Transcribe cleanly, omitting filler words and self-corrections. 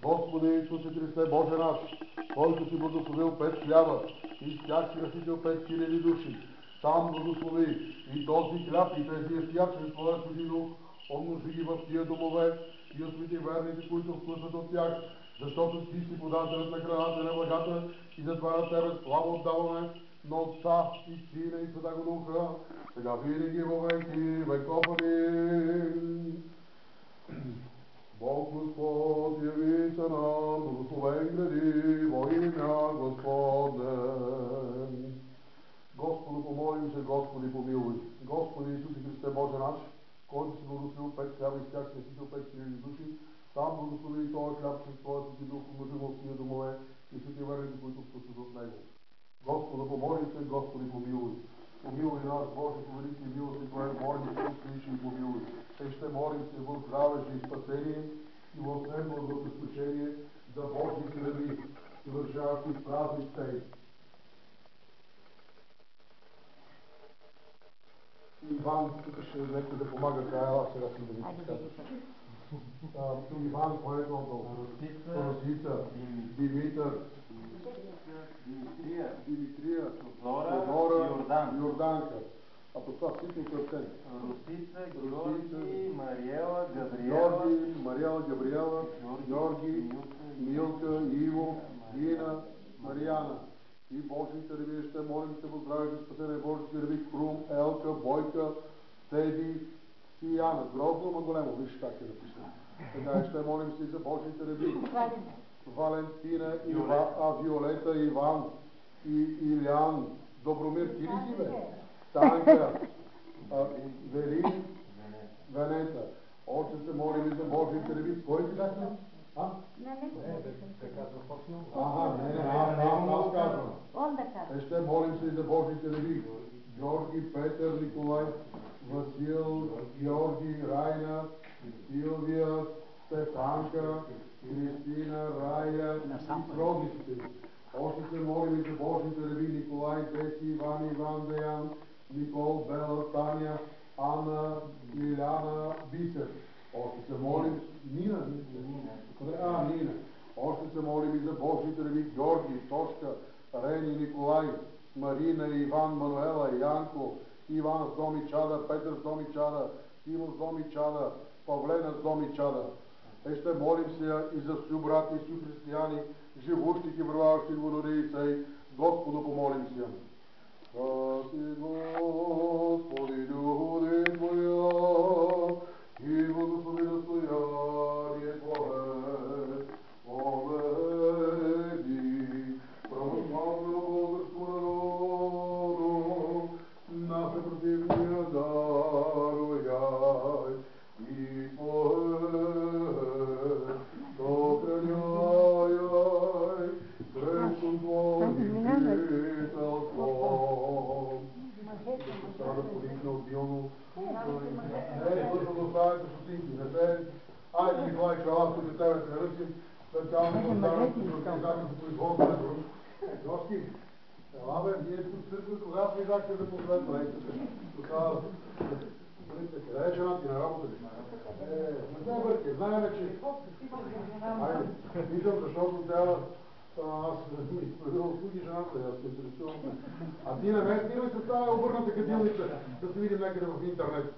Господи Исусе Христе, Боже наш, който си благословил 5 хляба и с тях си наситил 5000 души, сам благослови и този хляб и тези ястия чрез Твоя Свети Дух, умножи ги в тия домове и освети верните, които вкусват от тях, защото Ти си подателят на храната и на благата и затова на Тебе слава отдаваме на Отца и Сина и Святаго Духа, сега винаги во веки веков. Амин. Бог Господ яви се нам, благословен гради во имя Господне. Господу помолим се, Господи помилуй. Господи Исусе Христе, Боже наш, който си благословил 5 хляба и с тях си наситил 5000 души, сам благослови и този хляб чрез Твоя Свети Дух, умножи в тия домове и свети верните, които вкусват от него. Господу помолим се, Господи помилуй. Помилуй нас, Боже, по велики милости Твоя, молим се, услыши и помилуй. Те ще молим се в здраве и спасение и в небо благословение за Божи среди, съвършаващи празник Тей. Иван, тук ще нека да помага Кайла, сега съм да ви подскажа. Иван, кой е това? Росица, Димитър, Димитрия, Тодора, Йорданка. А по това всички кръстени. Росица, Георги, Мариела, Габриела, Георги, Милка, Иво, Дина, Мариана. И Божите реби ще молим се во здраве и спасение Божите реби Крум, Елка, Бойка, Теди, Сияна. Грозно, но големо. Виж как е написано. Така ще молим се и за Божите реби. Валентина, Виолета, Иван, Илян, Добромир, ти ли си бе? Танка, Велин, Венета. Още се молим и за Божите реби. Кой ти казва? Аз казвам. Ще молим се и за Божите реби. Георги, Петър, Николай, Васил, Георги, Райна, Силвия, Стефанка, Кристина, Рая и сродниците. Още се молим и за Божите реби. Николай, Деси, Иван, Деян, Никол, Бела, Таня, Анна, Лиляна, Бисер. Още се молим Нина. Още се молим и за Божите реби. Георги, Тошка, Рени, Николай, Марина, Иван, Мануела, Янко, Иван с доми чада, Петър с доми чада, Тимо с доми чада, Павлена с доми чада. Ще молим се и за всю брати и всю християни, живущи и върваващи во Норейцей. Господу помолим се. Господи, люди Твоя, и благослови достояние Твое, поведи православно българско народу, наше противния даруяй и сохраняй крестом Твоим жителством. Sada ponikne обилно. Бързо да оставяте стотинки. Не се... Айде, Николай, чала, тук тебе се ръчим. Специално да оставяте с организацията по производството. Гости, ела бе, ние тук църква, кога влизахте за последно? Ей, тук къде е жена ти на работа ли? Не се бърке, знаем, че... Айде, виждам, защото трябва... Аз ми изправил услуги жената, аз се интересувам. А ти не ме снимай с тази обърната кадилница, да се видим някъде в интернет.